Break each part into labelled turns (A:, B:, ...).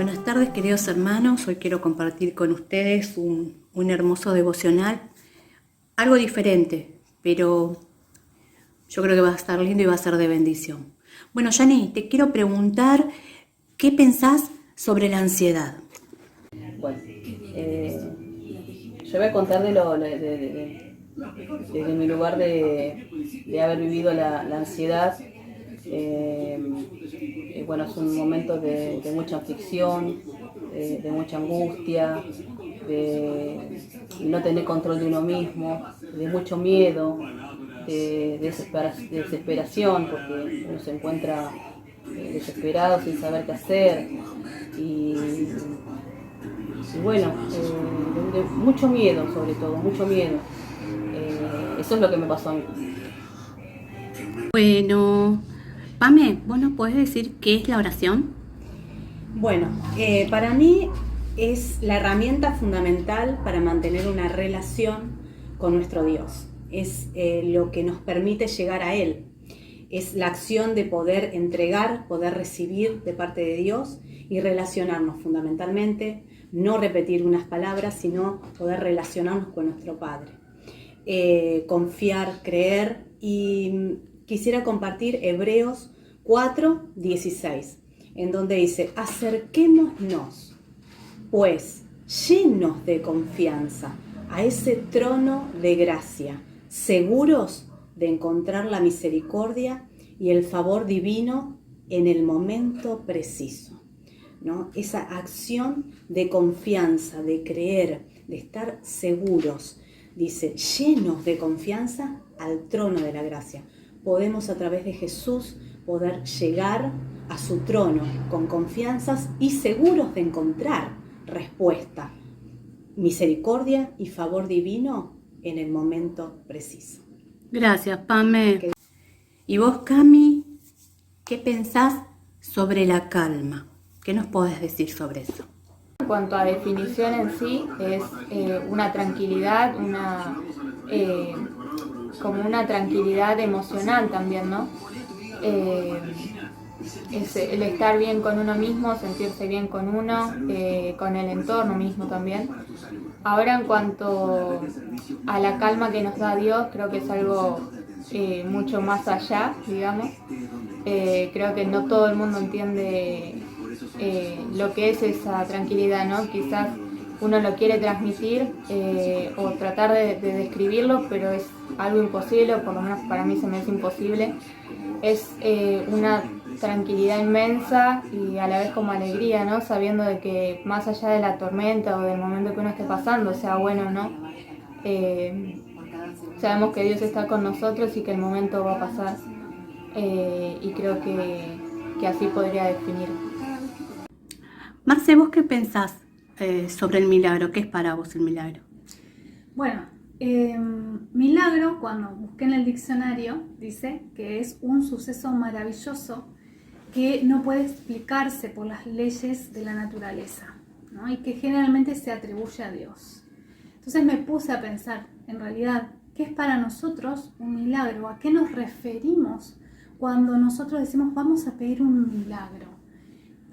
A: Buenas tardes, queridos hermanos. Hoy quiero compartir con ustedes un hermoso devocional, algo diferente, pero yo creo que va a estar lindo y va a ser de bendición. Bueno, Yani, te quiero preguntar, ¿qué pensás sobre la ansiedad?
B: Bueno, yo voy a contar desde mi lugar de haber vivido la ansiedad. Bueno, es un momento de mucha aflicción, de mucha angustia, de no tener control de uno mismo, de mucho miedo, de desesperación, porque uno se encuentra desesperado sin saber qué hacer. Y bueno, de mucho miedo, sobre todo, mucho miedo. Eso es lo que me pasó a mí.
A: Bueno, Pame, ¿vos nos podés decir qué es la oración?
C: Bueno, para mí es la herramienta fundamental para mantener una relación con nuestro Dios. Es lo que nos permite llegar a Él. Es la acción de poder entregar, poder recibir de parte de Dios y relacionarnos fundamentalmente, no repetir unas palabras, sino poder relacionarnos con nuestro Padre. Confiar, creer, y quisiera compartir Hebreos 4:16, en donde dice: acerquémonos, pues, llenos de confianza a ese trono de gracia, seguros de encontrar la misericordia y el favor divino en el momento preciso, ¿no? Esa acción de confianza, de creer, de estar seguros, dice, llenos de confianza al trono de la gracia. Podemos a través de Jesús poder llegar a su trono con confianzas y seguros de encontrar respuesta, misericordia y favor divino en el momento preciso.
A: Gracias, Pame. ¿Y vos, Cami, qué pensás sobre la calma? ¿Qué nos podés decir sobre eso?
D: En cuanto a definición en sí, es una tranquilidad, como una tranquilidad emocional también, ¿no? Es el estar bien con uno mismo, sentirse bien con uno, con el entorno mismo también. Ahora, en cuanto a la calma que nos da Dios, creo que es algo mucho más allá, digamos. Creo que no todo el mundo entiende lo que es esa tranquilidad, ¿no? Quizás uno lo quiere transmitir o tratar de describirlo, pero es algo imposible, o por lo menos para mí se me hace imposible. Es una tranquilidad inmensa y a la vez como alegría, ¿no? Sabiendo de que más allá de la tormenta o del momento que uno esté pasando, sea bueno o no, sabemos que Dios está con nosotros y que el momento va a pasar, y creo que así podría definir.
A: Marce, ¿vos qué pensás sobre el milagro? ¿Qué es para vos el milagro?
E: Bueno, milagro, cuando busqué en el diccionario, dice que es un suceso maravilloso que no puede explicarse por las leyes de la naturaleza, ¿no? Y que generalmente se atribuye a Dios. Entonces me puse a pensar, en realidad, ¿qué es para nosotros un milagro? ¿A qué nos referimos cuando nosotros decimos vamos a pedir un milagro?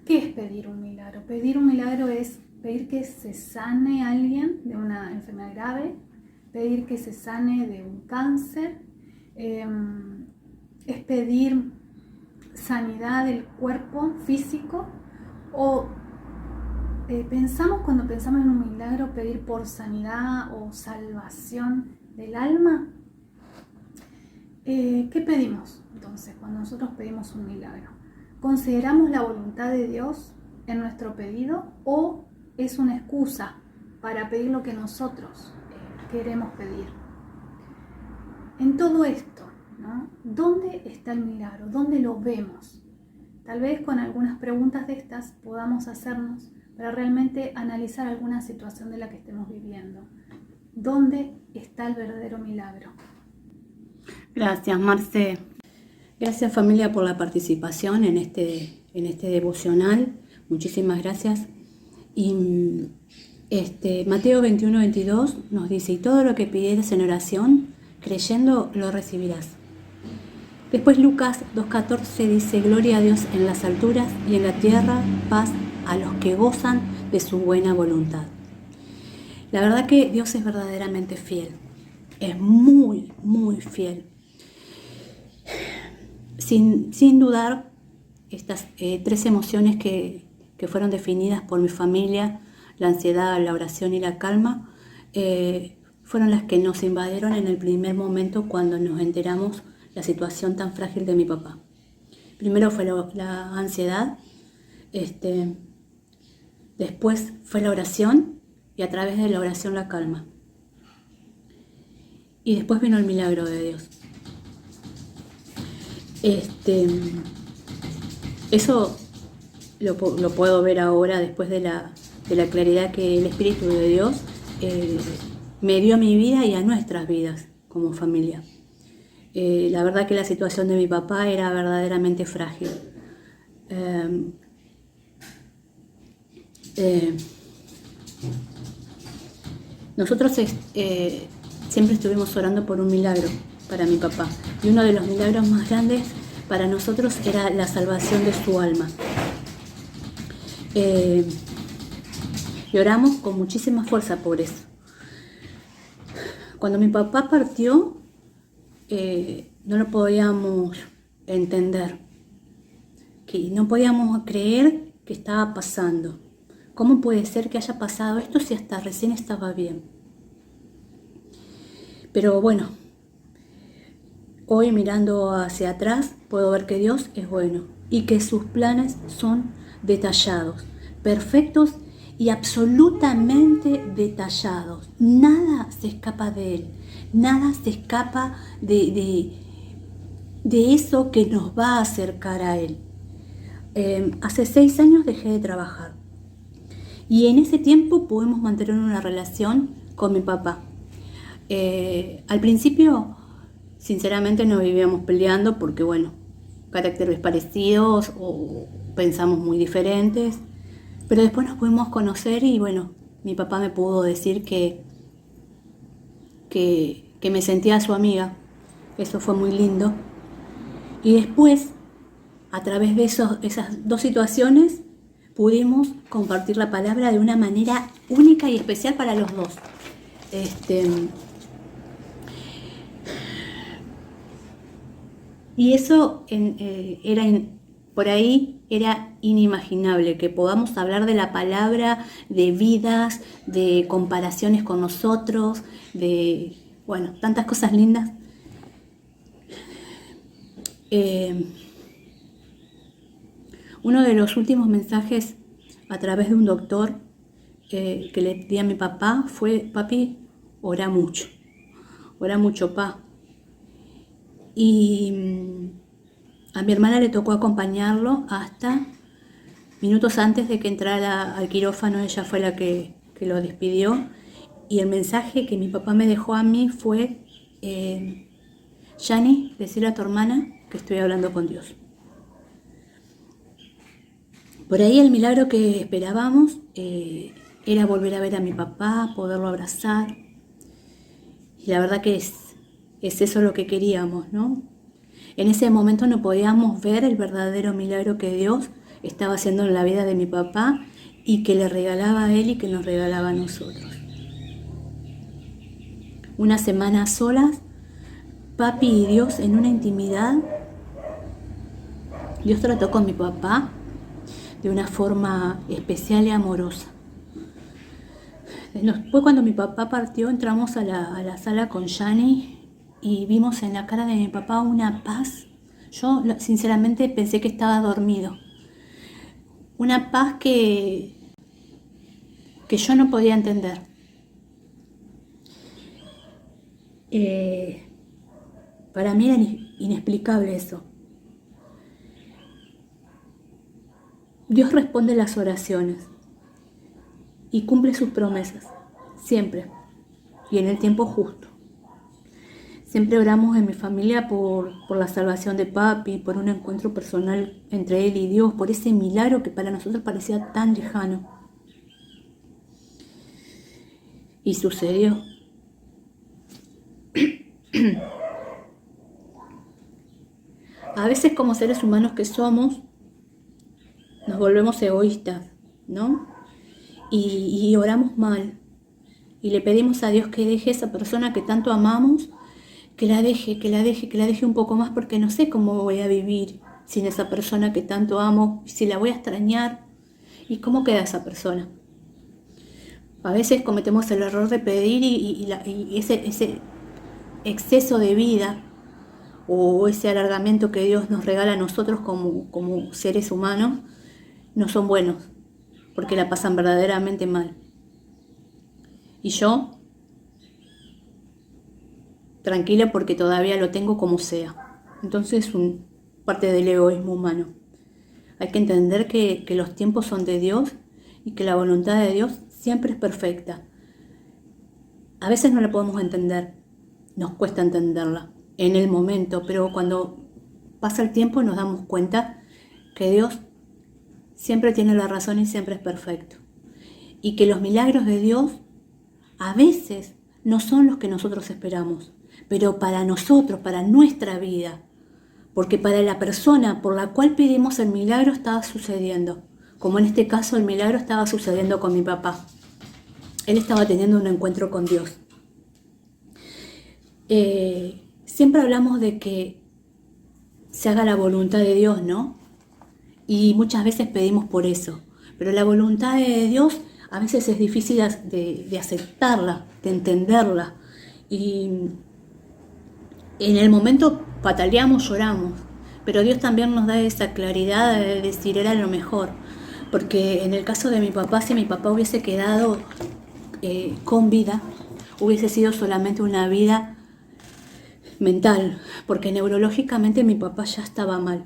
E: ¿Qué es pedir un milagro? Pedir un milagro es pedir que se sane a alguien de una enfermedad grave, pedir que se sane de un cáncer, es pedir sanidad del cuerpo físico, o cuando pensamos en un milagro, pedir por sanidad o salvación del alma. ¿Qué pedimos entonces cuando nosotros pedimos un milagro? ¿Consideramos la voluntad de Dios en nuestro pedido o es una excusa para pedir lo que nosotros queremos pedir? En todo esto, ¿no? ¿Dónde está el milagro? ¿Dónde lo vemos? Tal vez con algunas preguntas de estas podamos hacernos para realmente analizar alguna situación de la que estemos viviendo. ¿Dónde está el verdadero milagro?
A: Gracias, Marce. Gracias, familia, por la participación en este devocional. Muchísimas gracias. Y Mateo 21:22 nos dice: y todo lo que pidieres en oración, creyendo, lo recibirás. Después Lucas 2:14 dice: gloria a Dios en las alturas y en la tierra paz a los que gozan de su buena voluntad. La verdad que Dios es verdaderamente fiel, es muy, muy fiel. Sin dudar, estas 3 emociones que fueron definidas por mi familia, la ansiedad, la oración y la calma, fueron las que nos invadieron en el primer momento cuando nos enteramos la situación tan frágil de mi papá. Primero fue la ansiedad, después fue la oración y a través de la oración la calma. Y después vino el milagro de Dios. Eso lo puedo ver ahora después de la claridad que el Espíritu de Dios me dio a mi vida y a nuestras vidas como familia. La verdad que la situación de mi papá era verdaderamente frágil. Nosotros siempre estuvimos orando por un milagro para mi papá, y uno de los milagros más grandes para nosotros era la salvación de su alma. Y oramos con muchísima fuerza por eso. Cuando mi papá partió, no lo podíamos entender, que no podíamos creer que estaba pasando. ¿Cómo puede ser que haya pasado esto si hasta recién estaba bien? Pero bueno, hoy mirando hacia atrás puedo ver que Dios es bueno y que sus planes son detallados, perfectos y absolutamente detallados. Nada se escapa de Él, nada se escapa de eso que nos va a acercar a Él. Hace 6 años dejé de trabajar y en ese tiempo pudimos mantener una relación con mi papá. Al principio, sinceramente, nos vivíamos peleando porque, bueno, caracteres parecidos o pensamos muy diferentes, pero después nos pudimos conocer y, bueno, mi papá me pudo decir que me sentía su amiga. Eso fue muy lindo. Y después, a través de esas 2 situaciones, pudimos compartir la palabra de una manera única y especial para los dos. Y eso por ahí era inimaginable, que podamos hablar de la palabra, de vidas, de comparaciones con nosotros, de, bueno, tantas cosas lindas. Uno de los últimos mensajes a través de un doctor que le di a mi papá fue: papi, ora mucho, pa. Y a mi hermana le tocó acompañarlo hasta minutos antes de que entrara al quirófano. Ella fue la que lo despidió. Y el mensaje que mi papá me dejó a mí fue: Yani, decirle a tu hermana que estoy hablando con Dios. Por ahí el milagro que esperábamos era volver a ver a mi papá, poderlo abrazar. Y la verdad que es eso lo que queríamos, ¿no? En ese momento no podíamos ver el verdadero milagro que Dios estaba haciendo en la vida de mi papá y que le regalaba a él y que nos regalaba a nosotros. Una semana a solas, papi y Dios en una intimidad. Dios trató con mi papá de una forma especial y amorosa. Después, cuando mi papá partió, entramos a la sala con Yani y vimos en la cara de mi papá una paz. Yo sinceramente pensé que estaba dormido. Una paz que yo no podía entender. Para mí era inexplicable eso. Dios responde las oraciones y cumple sus promesas, siempre, y en el tiempo justo. Siempre oramos en mi familia por la salvación de papi, por un encuentro personal entre él y Dios, por ese milagro que para nosotros parecía tan lejano. Y sucedió. A veces, como seres humanos que somos, nos volvemos egoístas ¿no? Y oramos mal. Y le pedimos a Dios que deje a esa persona que tanto amamos, que la deje un poco más, porque no sé cómo voy a vivir sin esa persona que tanto amo, si la voy a extrañar. ¿Y cómo queda esa persona? A veces cometemos el error de pedir y ese exceso de vida o ese alargamiento que Dios nos regala a nosotros como seres humanos no son buenos, porque la pasan verdaderamente mal. Y yo, tranquila, porque todavía lo tengo como sea. Entonces, parte del egoísmo humano. Hay que entender que los tiempos son de Dios y que la voluntad de Dios siempre es perfecta. A veces no la podemos entender, nos cuesta entenderla en el momento, pero cuando pasa el tiempo nos damos cuenta que Dios siempre tiene la razón y siempre es perfecto. Y que los milagros de Dios a veces no son los que nosotros esperamos, pero para nosotros, para nuestra vida, porque para la persona por la cual pedimos el milagro estaba sucediendo, como en este caso el milagro estaba sucediendo con mi papá. Él estaba teniendo un encuentro con Dios. Siempre hablamos de que se haga la voluntad de Dios, ¿no? Y muchas veces pedimos por eso, pero la voluntad de Dios a veces es difícil de aceptarla, de entenderla. Y en el momento pataleamos, lloramos, pero Dios también nos da esa claridad de decir era lo mejor. Porque en el caso de mi papá, si mi papá hubiese quedado con vida, hubiese sido solamente una vida mental, porque neurológicamente mi papá ya estaba mal.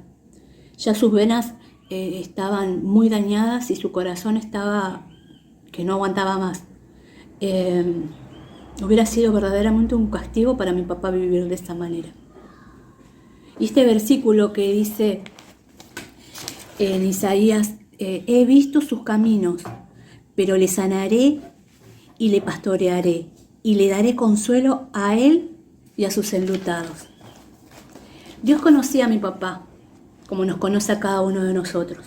A: Ya sus venas estaban muy dañadas y su corazón estaba que no aguantaba más. Hubiera sido verdaderamente un castigo para mi papá vivir de esta manera. Y este versículo que dice en Isaías, he visto sus caminos, pero le sanaré y le pastorearé, y le daré consuelo a él y a sus enlutados. Dios conocía a mi papá, como nos conoce a cada uno de nosotros.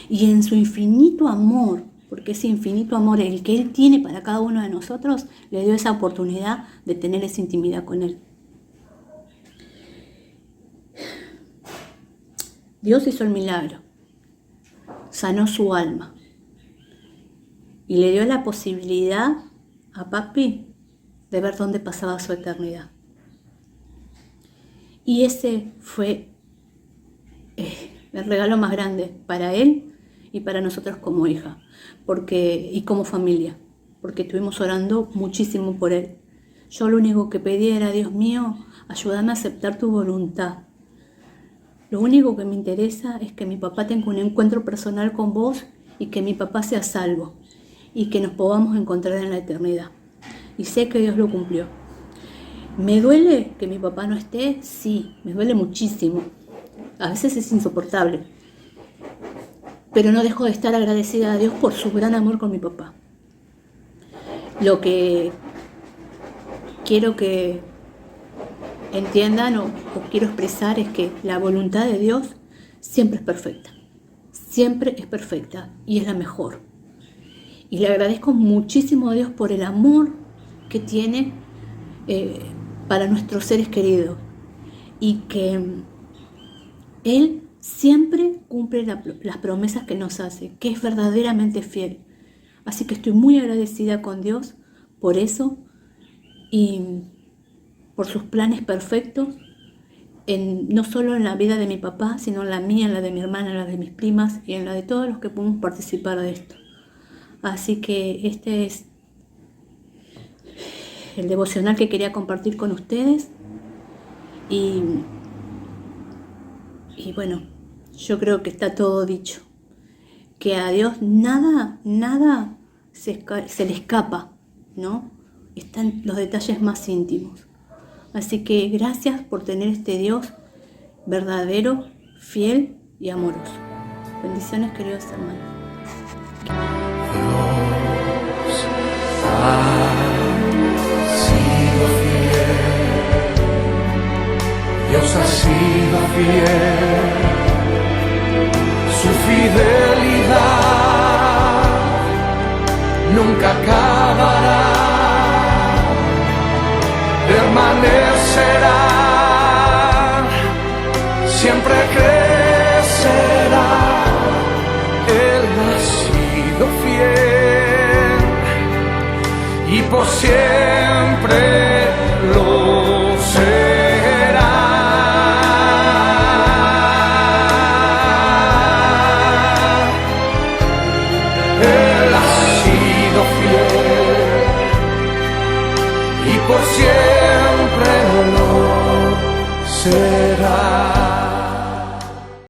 A: Y en su infinito amor, porque ese infinito amor el que Él tiene para cada uno de nosotros, le dio esa oportunidad de tener esa intimidad con Él. Dios hizo el milagro, sanó su alma y le dio la posibilidad a papi de ver dónde pasaba su eternidad. Y ese fue el regalo más grande para él y para nosotros como hija y como familia, porque estuvimos orando muchísimo por él. Yo lo único que pedía era, Dios mío, ayúdame a aceptar tu voluntad. Lo único que me interesa es que mi papá tenga un encuentro personal con vos y que mi papá sea salvo y que nos podamos encontrar en la eternidad. Y sé que Dios lo cumplió. ¿Me duele que mi papá no esté? Sí, me duele muchísimo. A veces es insoportable. Pero no dejo de estar agradecida a Dios por su gran amor con mi papá. Lo que quiero que entiendan o quiero expresar es que la voluntad de Dios siempre es perfecta. Siempre es perfecta y es la mejor. Y le agradezco muchísimo a Dios por el amor que tiene para nuestros seres queridos. Y que Él siempre cumple las promesas que nos hace, que es verdaderamente fiel. Así que estoy muy agradecida con Dios por eso y por sus planes perfectos, no solo en la vida de mi papá, sino en la mía, en la de mi hermana, en la de mis primas y en la de todos los que podemos participar de esto. Así que este es el devocional que quería compartir con ustedes y bueno, yo creo que está todo dicho, que a Dios nada se le escapa, ¿no? Están los detalles más íntimos. Así que gracias por tener este Dios verdadero, fiel y amoroso. Bendiciones, queridos hermanos.
F: Dios ha sido fiel, su fidelidad nunca acabará, permanecerá, siempre crecerá. Él ha sido fiel y por siempre lo será. Él ha sido fiel y por siempre lo será.